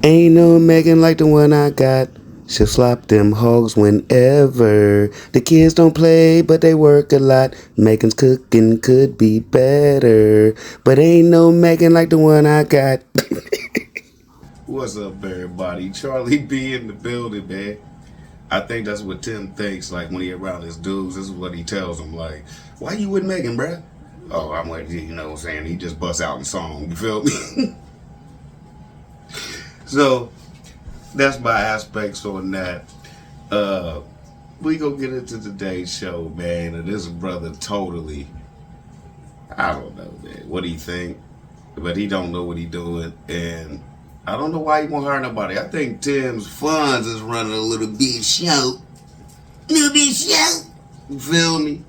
Ain't no Megan like the one I got. She'll slap them hogs whenever. The kids don't play, but they work a lot. Megan's cooking could be better. But ain't no Megan like the one I got. What's up, everybody? Charlie B in the building, man. I think that's what Tim thinks, like, when he around his dudes. This is what he tells them, like, why you with Megan, bruh? Oh, I'm with you, you know what I'm saying? He just busts out in song, you feel me? So, that's my aspects on that. We gonna get into today's show, man. And this brother totally, I don't know, man, what he think, but he don't know what he doing, and I don't know why he won't hire nobody. I think Tim's funds is running a little bit short. You feel me?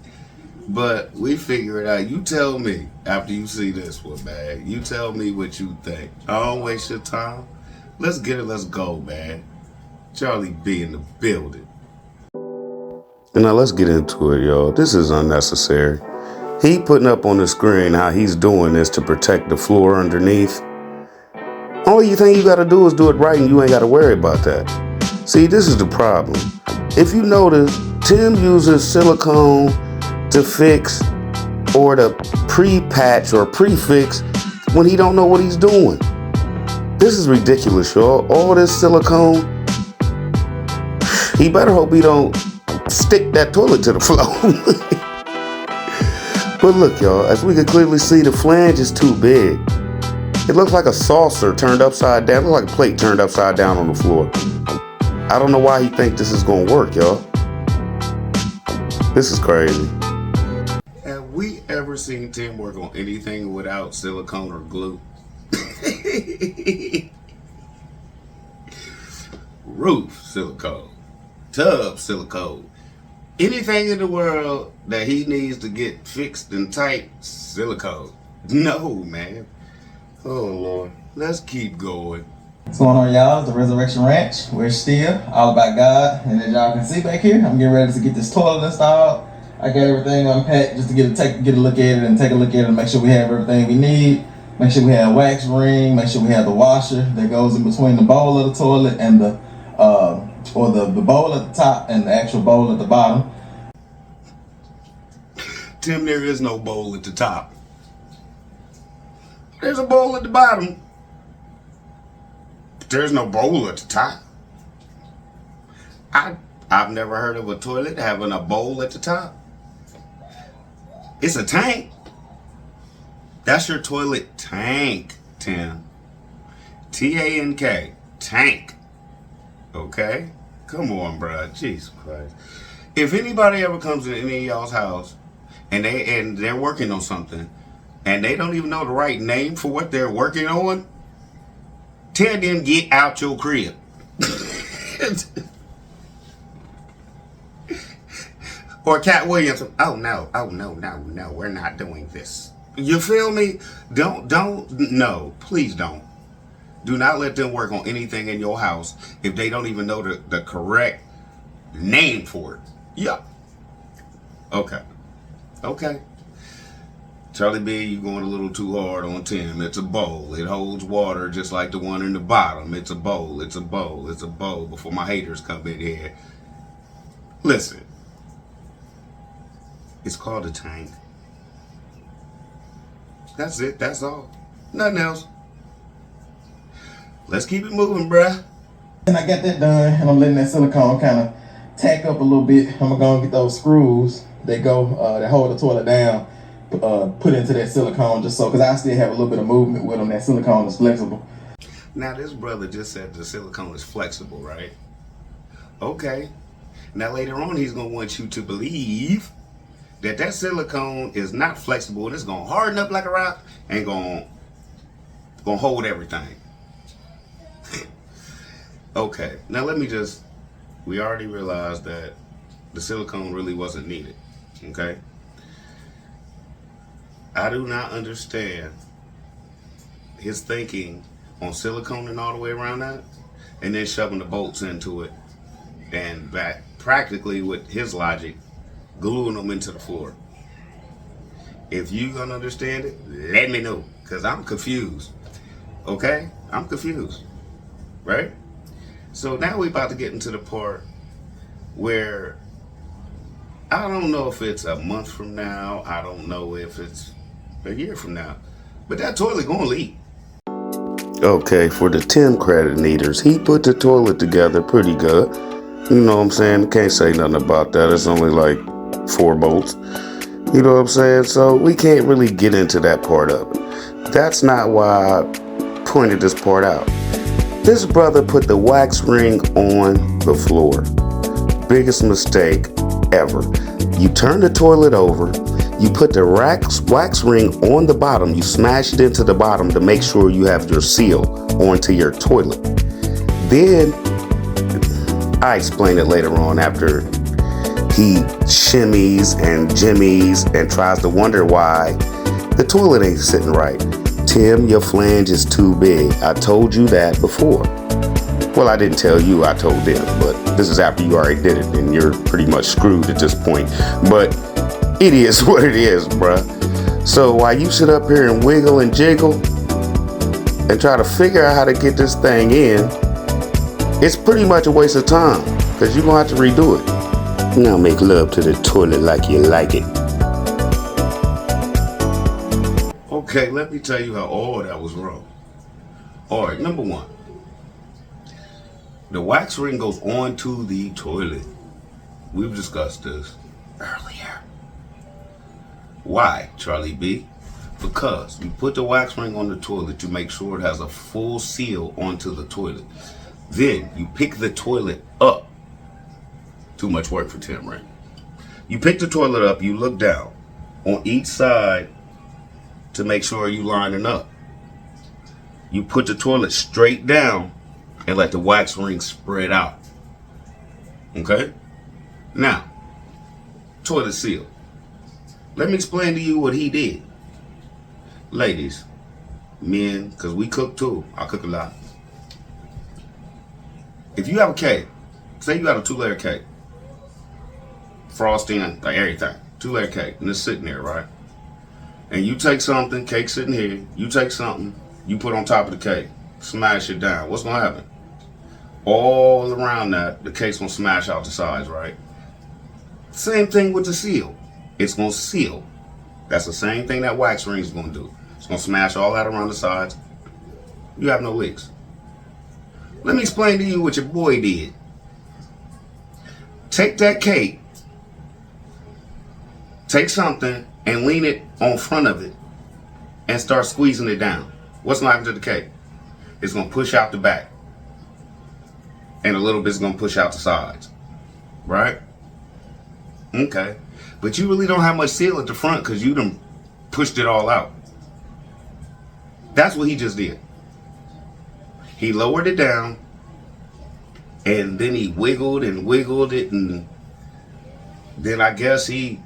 But we figure it out. You tell me after you see this one, man. You tell me what you think. I don't waste your time. Let's get it. Let's go, man. Charlie B in the building. And now let's get into it, y'all. This is unnecessary. He putting up on the screen how he's doing this to protect the floor underneath. Only thing you gotta do is do it right, and you ain't gotta worry about that. See, this is the problem. If you notice, Tim uses silicone to fix or to pre-patch or prefix when he don't know what he's doing. This is ridiculous, y'all. All this silicone. He better hope he don't stick that toilet to the floor. But look, y'all, as we can clearly see, the flange is too big. It looks like a saucer turned upside down. It looks like a plate turned upside down on the floor. I don't know why he think this is gonna work, y'all. This is crazy. Have we ever seen Tim work on anything without silicone or glue? Roof silicone, tub silicone, anything in the world that he needs to get fixed and tight, silicone. No, man. Oh, Lord. Let's keep going. What's going on, y'all? It's the Resurrection Ranch. We're still all about God. And as y'all can see back here, I'm getting ready to get this toilet installed. I got everything unpacked just to get a look at it and take a look at it and make sure we have everything we need. Make sure we have a wax ring. Make sure we have the washer that goes in between the bowl of the toilet and the bowl at the top and the actual bowl at the bottom. Tim, there is no bowl at the top. There's a bowl at the bottom. But there's no bowl at the top. I've never heard of a toilet having a bowl at the top. It's a tank. That's your toilet tank, Tim. T-A-N-K. Tank. Okay? Come on, bruh. Jesus Christ. If anybody ever comes to any of y'all's house and they're working on something and they don't even know the right name for what they're working on, tell them get out your crib. Or Cat Williams, oh no, we're not doing this. You feel me? No, please don't. Do not let them work on anything in your house if they don't even know the correct name for it. Yeah. Okay. Charlie B, you going a little too hard on Tim. It's a bowl. It holds water just like the one in the bottom. It's a bowl. Before my haters come in here. Listen. It's called a tank. That's it. That's all. Nothing else. Let's keep it moving, bruh. And I got that done, and I'm letting that silicone kind of tack up a little bit. I'm gonna go and get those screws that hold the toilet down, put into that silicone just so, because I still have a little bit of movement with them. That silicone is flexible. Now, this brother just said the silicone is flexible, right? Okay. Now, later on, he's gonna want you to believe that silicone is not flexible and it's gonna harden up like a rock and gonna hold everything. Okay, now we already realized that the silicone really wasn't needed, okay? I do not understand his thinking on silicone and all the way around that, and then shoving the bolts into it, and back practically with his logic, gluing them into the floor. If you gonna understand it, let me know, because I'm confused. Okay? I'm confused. right? So now we're about to get into the part where I don't know if it's a month from now. I don't know if it's a year from now. But that toilet gonna leak. Okay, for the Tim credit needers, he put the toilet together pretty good. You know what I'm saying? Can't say nothing about that. It's only like 4 bolts. You know what I'm saying? So we can't really get into that part of it. That's not why I pointed this part out. This brother put the wax ring on the floor. Biggest mistake ever. You turn the toilet over, you put the wax ring on the bottom, you smash it into the bottom to make sure you have your seal onto your toilet. Then, I explain it later on after he shimmies and jimmies and tries to wonder why the toilet ain't sitting right. Tim, your flange is too big. I told you that before. Well, I didn't tell you, I told them, but this is after you already did it and you're pretty much screwed at this point. But it is what it is, bruh. So while you sit up here and wiggle and jiggle and try to figure out how to get this thing in, it's pretty much a waste of time because you're going to have to redo it. Now make love to the toilet like you like it. Okay, let me tell you how all that was wrong. All right, number one. The wax ring goes onto the toilet. We've discussed this earlier. Why, Charlie B? Because you put the wax ring on the toilet to make sure it has a full seal onto the toilet. Then you pick the toilet up. Too much work for Tim, right? You pick the toilet up, you look down on each side to make sure you lining up. You put the toilet straight down and let the wax ring spread out. Okay? Now, toilet seal. Let me explain to you what he did. Ladies, men, because we cook too. I cook a lot. If you have a cake, say you got a 2-layer cake, frosting, like everything, 2-layer cake, and it's sitting there, right? And you take something, cake sitting here, you take something, you put on top of the cake, smash it down. What's gonna happen? All around that, the cake's gonna smash out the sides, right? Same thing with the seal. It's gonna seal. That's the same thing that wax ring's gonna do. It's gonna smash all that around the sides. You have no leaks. Let me explain to you what your boy did. Take that cake, take something and lean it on front of it and start squeezing it down. What's gonna happen to the cake? It's gonna push out the back. And a little bit's gonna push out the sides. Right? Okay. But you really don't have much seal at the front because you done pushed it all out. That's what he just did. He lowered it down and then he wiggled and wiggled it, and then I guess he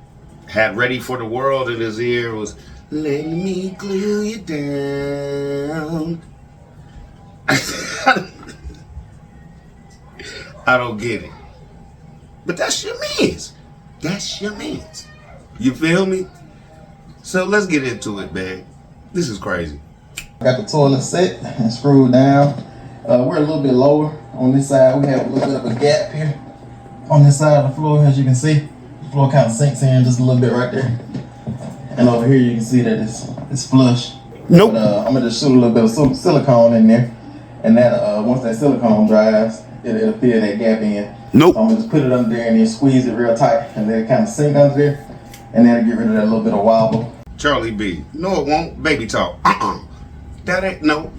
had Ready for the World in his ear, was let me glue you down. I don't get it. But that's your man's. That's your man's. You feel me? So let's get into it, man. This is crazy. Got the toilet set and screwed down. We're a little bit lower on this side. We have a little bit of a gap here on this side of the floor, as you can see. The floor kind of sinks in just a little bit right there. And over here you can see that it's flush. Nope. But, I'm gonna just shoot a little bit of silicone in there. And that once that silicone dries, it'll fill that gap in. Nope. So I'm gonna just put it under there and then squeeze it real tight and let it kind of sink under there. And then get rid of that little bit of wobble. Charlie B. No, it won't. Baby talk. That ain't no.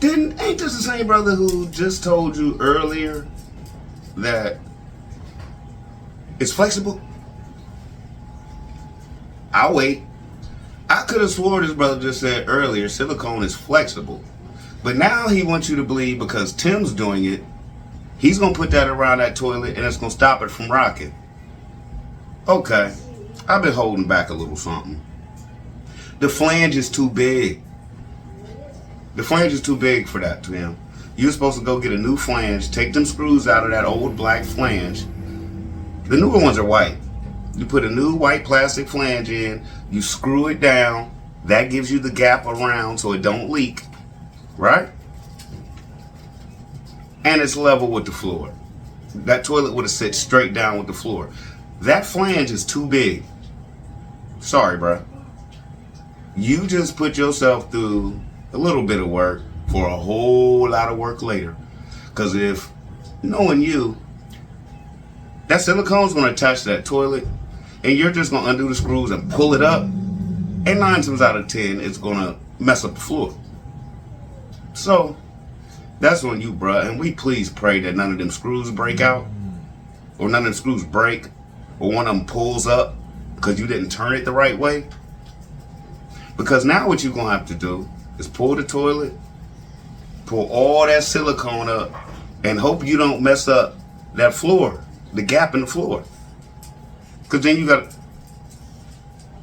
Ain't this the same brother who just told you earlier that it's flexible? I'll wait. I could have swore this brother just said earlier silicone is flexible. But now he wants you to believe because Tim's doing it, he's going to put that around that toilet and it's going to stop it from rocking. Okay, I've been holding back a little something. The flange is too big. The flange is too big for that, Tim. You're supposed to go get a new flange, take them screws out of that old black flange. The newer ones are white. You put a new white plastic flange in, you screw it down, that gives you the gap around so it don't leak. right? And it's level with the floor. That toilet would have sit straight down with the floor. That flange is too big. Sorry, bruh. You just put yourself through a little bit of work for a whole lot of work later. Because if, knowing you, that silicone's going to attach to that toilet, and you're just going to undo the screws and pull it up, and 9 times out of 10, it's going to mess up the floor. So, that's on you, bruh. And we please pray that none of them screws break out, or none of them screws break, or one of them pulls up because you didn't turn it the right way. Because now what you're going to have to do is pull the toilet, pull all that silicone up, and hope you don't mess up that floor, the gap in the floor. Because then you got...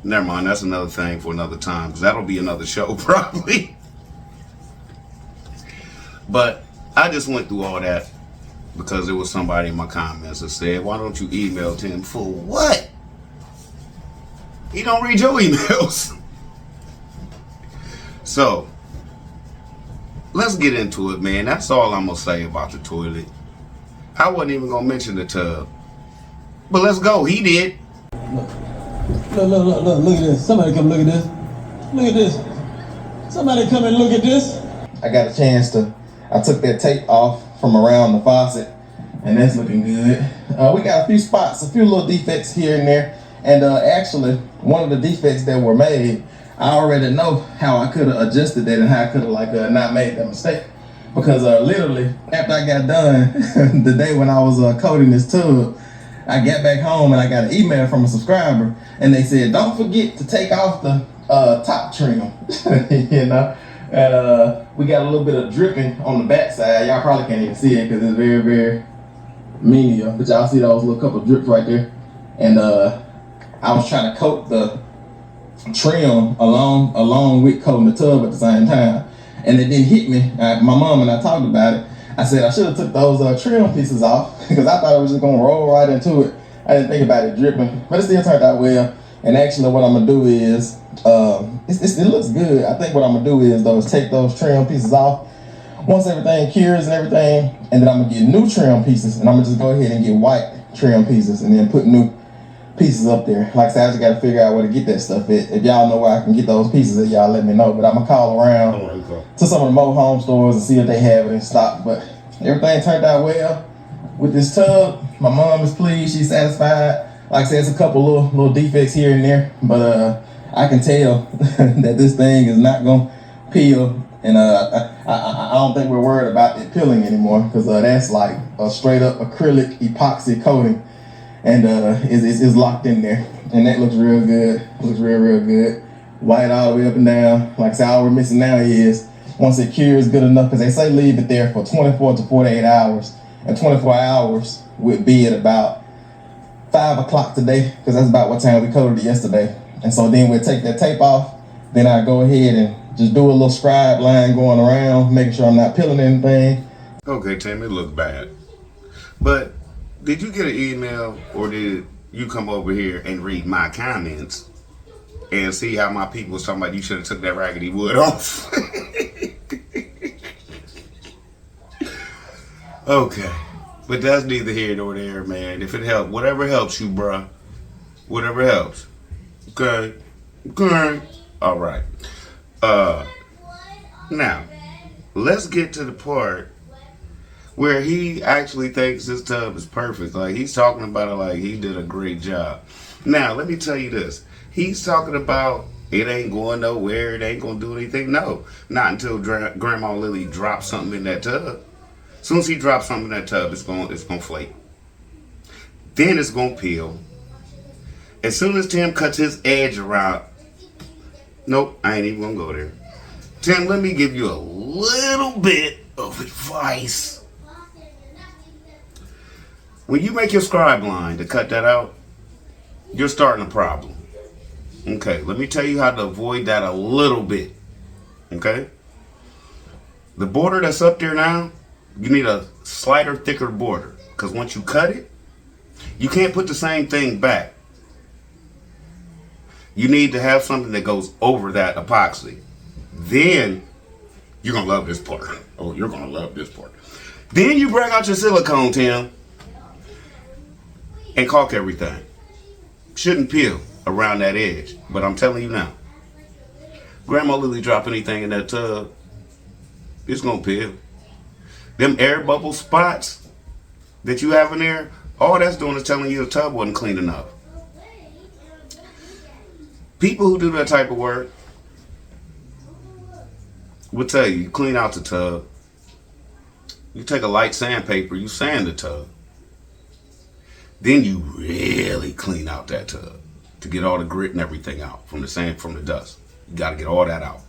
Never mind, that's another thing for another time, because that'll be another show probably. But I just went through all that because there was somebody in my comments that said, why don't you email Tim? For what? He don't read your emails. So, let's get into it, man. That's all I'm going to say about the toilet. I wasn't even going to mention the tub. But let's go. He did. Look at this. Somebody come look at this. Look at this. Somebody come and look at this. I got a chance to, I took that tape off from around the faucet, and that's looking good. We got a few spots, a few little defects here and there. And actually, one of the defects that were made, I already know how I could have adjusted that and how I could have not made that mistake. Because literally, after I got done, the day when I was coating this tub, I got back home and I got an email from a subscriber, and they said, don't forget to take off the top trim, you know? And we got a little bit of dripping on the back side. Y'all probably can't even see it because it's very, very menial, but y'all see those little couple of drips right there. And I was trying to coat the trim along with coating the tub at the same time, and it didn't hit me. My mom and I talked about it. I said I should have took those trim pieces off because I thought it was just gonna roll right into it. I didn't think about it dripping, but it still turned out well. And actually, what I'm gonna do is, it looks good. I think what I'm gonna do is take those trim pieces off once everything cures and everything, and then I'm gonna get new trim pieces, and I'm gonna just go ahead and get white trim pieces, and then put new pieces up there. Like I said, I just gotta figure out where to get that stuff at. If y'all know where I can get those pieces, then y'all let me know. But I'm gonna call around to some of the mobile home stores and see if they have it in stock. But everything turned out well with this tub. My mom is pleased, she's satisfied. Like I said, it's a couple little defects here and there, but I can tell that this thing is not gonna peel, and I don't think we're worried about it peeling anymore, because that's like a straight up acrylic epoxy coating, and it's locked in there, and that looks real good. It looks real good. White all the way up and down. Like I said, all we're missing now is once it cures good enough, because they say leave it there for 24 to 48 hours, and 24 hours would be at about 5 o'clock today, because that's about what time we coated it yesterday. And so then we'll take that tape off, then I go ahead and just do a little scribe line going around, making sure I'm not peeling anything. Okay, Tim, it looked bad. But did you get an email, or did you come over here and read my comments and see how my people was talking about you should have took that raggedy wood off? Okay. But that's neither here nor there, man. If it helps, whatever helps you, bruh. Whatever helps. Okay. Okay. All right. Now, let's get to the part where he actually thinks this tub is perfect. Like, he's talking about it like he did a great job. Now, let me tell you this. He's talking about it ain't going nowhere. It ain't going to do anything. No, not until Grandma Lily drops something in that tub. As soon as he drops something in that tub, it's gonna flake. Then it's gonna peel. As soon as Tim cuts his edge around, nope, I ain't even gonna go there. Tim, let me give you a little bit of advice. When you make your scribe line to cut that out, you're starting a problem. Okay, let me tell you how to avoid that a little bit. Okay? The border that's up there now, you need a slighter, thicker border, because once you cut it, you can't put the same thing back. You need to have something that goes over that epoxy. Then You're gonna love this part. Oh, you're gonna love this part. Then you bring out your silicone, Tim, and caulk everything. Shouldn't peel around that edge, but I'm telling you now, Grandma Lily drop anything in that tub, it's gonna peel. Them air bubble spots that you have in there, all that's doing is telling you the tub wasn't clean enough. People who do that type of work will tell you clean out the tub. You take a light sandpaper, you sand the tub. Then you really clean out that tub to get all the grit and everything out from the sand, from the dust. You got to get all that out.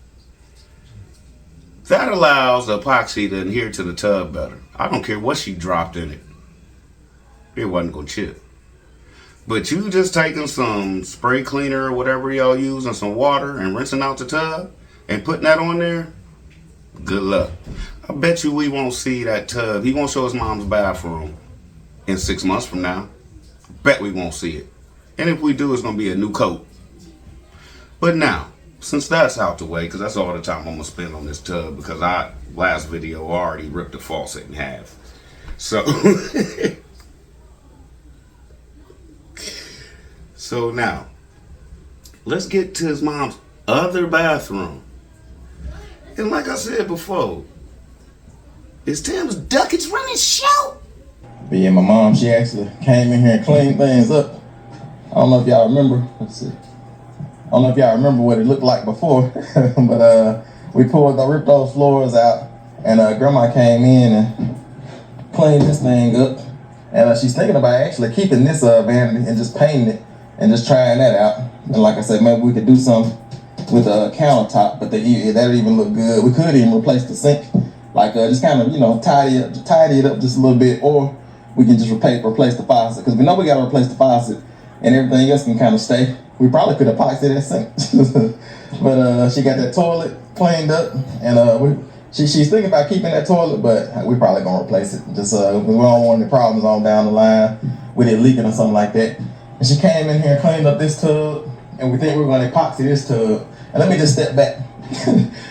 That allows the epoxy to adhere to the tub better. I don't care what she dropped in it. It wasn't going to chip. But you just taking some spray cleaner or whatever y'all use and some water and rinsing out the tub and putting that on there, good luck. I bet you we won't see that tub. He won't show his mom's bathroom in 6 months from now. Bet we won't see it. And if we do, it's going to be a new coat. But now, since that's out the way, because that's all the time I'm going to spend on this tub, because last video already ripped the faucet in half. So, so now, let's get to his mom's other bathroom. And like I said before, it's Tim's Ducats running show. But yeah, my mom, she actually came in here and cleaned things up. I don't know if y'all remember. Let's see. I don't know if y'all remember what it looked like before, but we ripped those floors out, and Grandma came in and cleaned this thing up. And she's thinking about actually keeping this vanity and just painting it and just trying that out. And like I said, maybe we could do something with a countertop, but that'd even look good. We could even replace the sink, like just kind of tidy it up just a little bit, or we can just replace the faucet, because we know we got to replace the faucet, and everything else can kind of stay. We probably could epoxy that sink, but she got that toilet cleaned up, and she's thinking about keeping that toilet, but we probably gonna replace it. Just we don't want any problems on down the line with it leaking or something like that. And she came in here and cleaned up this tub, and we think we're gonna epoxy this tub. And let me just step back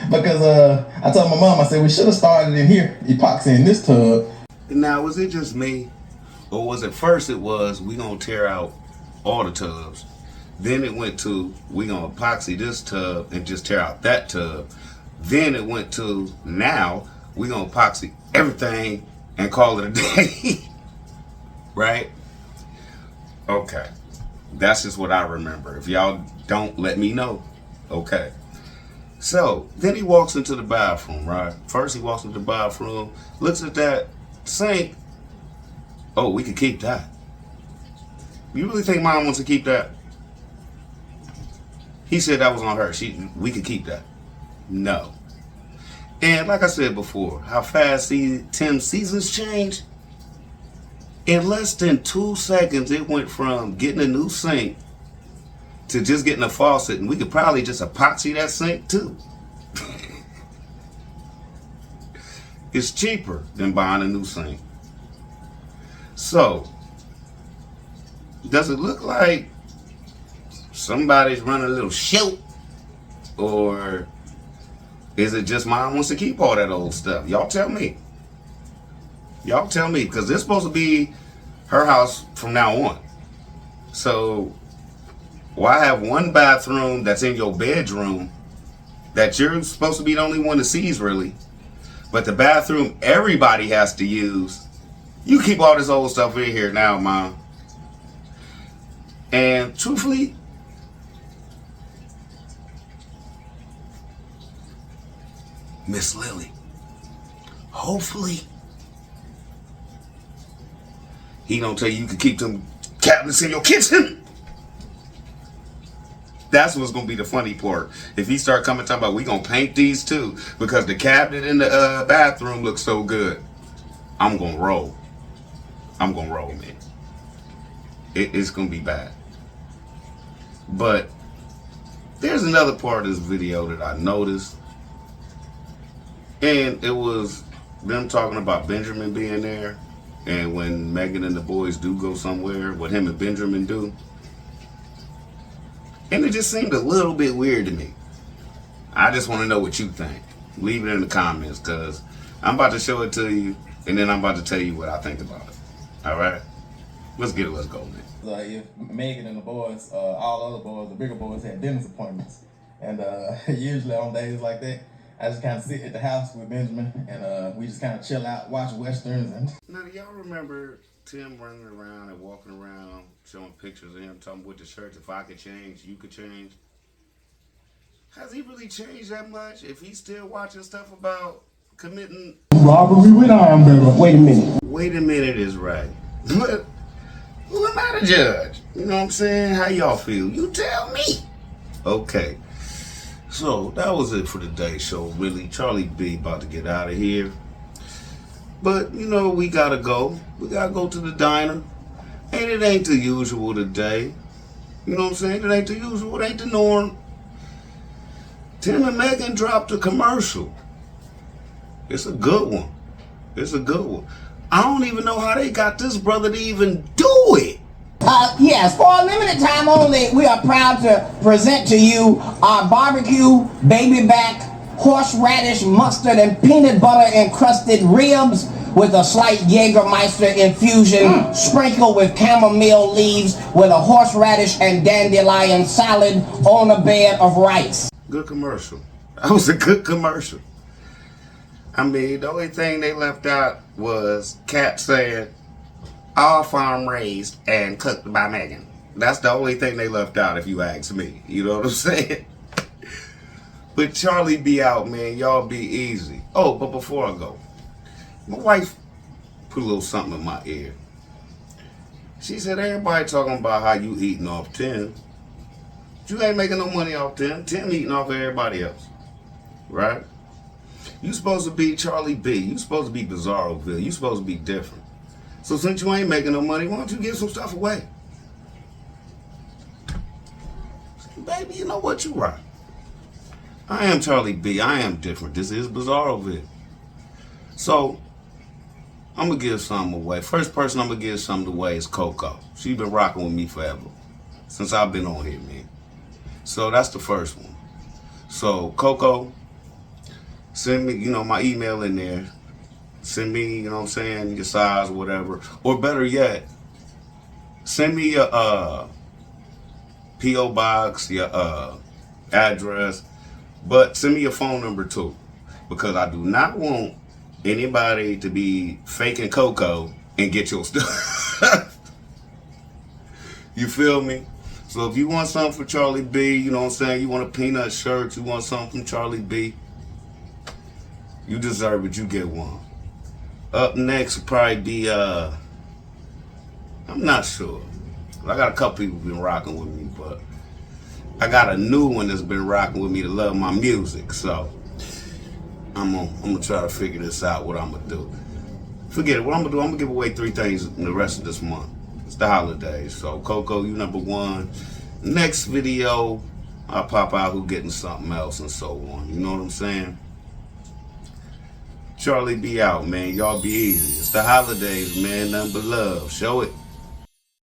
because I told my mom, I said we should have started in here epoxying this tub. Now, was it just me, or was it first it was we gonna tear out all the tubs, then it went to we gonna epoxy this tub and just tear out that tub, then it went to now we gonna epoxy everything and call it a day? Right? Okay, that's just what I remember. If y'all don't, let me know. Okay, so then he walks into the bathroom, right? First he walks into the bathroom, looks at that sink. Oh, we could keep that. You really think Mom wants to keep that? He said that was on her. We could keep that. No. And like I said before, how fast Tim's seasons change. In less than 2 seconds, it went from getting a new sink to just getting a faucet, and we could probably just epoxy that sink too. It's cheaper than buying a new sink. So, does it look like somebody's running a little show? Or is it just Mom wants to keep all that old stuff? Y'all tell me. Y'all tell me, because this is supposed to be her house from now on. So, why have one bathroom that's in your bedroom that you're supposed to be the only one that sees, really? But the bathroom everybody has to use, you keep all this old stuff in here now, Mom. And truthfully, Miss Lily, hopefully, he don't tell you can keep them cabinets in your kitchen. That's what's gonna be the funny part. If he start coming talking about we gonna paint these too because the cabinet in the bathroom looks so good, I'm gonna roll. I'm gonna roll, man. It's gonna be bad. But there's another part of this video that I noticed, and it was them talking about Benjamin being there, and when Megan and the boys do go somewhere, what him and Benjamin do. And it just seemed a little bit weird to me. I just want to know what you think. Leave it in the comments, because I'm about to show it to you, and then I'm about to tell you what I think about it. All right? Let's get it. Let's go, man. If Megan and the boys, all the other boys, the bigger boys had dentist appointments. And usually on days like that, I just kind of sit at the house with Benjamin and we just kind of chill out, watch Westerns. And Now, do y'all remember Tim running around and walking around showing pictures of him talking with the shirts, if I could change, you could change? Has he really changed that much? If he's still watching stuff about committing robbery with armed robbery. Wait a minute. Wait a minute is right. But who am I to judge? You know what I'm saying? How y'all feel? You tell me. Okay. So that was it for today's show, really. Charlie B about to get out of here. But, you know, we gotta go. We gotta go to the diner. And it ain't the usual today. You know what I'm saying? It ain't the usual. It ain't the norm. Tim and Megan dropped a commercial. It's a good one. It's a good one. I don't even know how they got this brother to even do it. Yes, for a limited time only, we are proud to present to you our barbecue, baby back, horseradish, mustard, and peanut butter encrusted ribs with a slight Jägermeister infusion sprinkled with chamomile leaves with a horseradish and dandelion salad on a bed of rice. Good commercial. That was a good commercial. I mean, the only thing they left out was Cat saying, all farm raised and cooked by Megan. That's the only thing they left out, if you ask me. You know what I'm saying? But Charlie be out, man. Y'all be easy. Oh, but before I go, my wife put a little something in my ear. She said, everybody talking about how you eating off Tim. You ain't making no money off Tim. Tim eating off everybody else. Right? You supposed to be Charlie B. You supposed to be Bizarroville. You supposed to be different. So since you ain't making no money, why don't you give some stuff away? Baby, you know what? You right. I am Charlie B. I am different. This is Bizarroville. So, I'm going to give something away. First person I'm going to give something away is Coco. She been rocking with me forever. Since I've been on here, man. So, that's the first one. So, Coco, send me, my email in there. Send me, you know what I'm saying, your size or whatever. Or better yet, send me your P.O. box, your address, but send me your phone number too. Because I do not want anybody to be faking Coco and get your stuff. You feel me? So if you want something for Charlie B, you know what I'm saying, you want a peanut shirt, you want something from Charlie B, you deserve it, you get one. Up next will probably be, I'm not sure. I got a couple people been rocking with me, but I got a new one that's been rocking with me to love my music. So I'm gonna try to figure this out, what I'm gonna do. Forget it, what I'm gonna do, I'm gonna give away 3 things in the rest of this month. It's the holidays, so Coco, you number 1. Next video, I'll pop out who getting something else and so on. You know what I'm saying? Charlie be out, man. Y'all be easy. It's the holidays, man. Nothing but love. Show it.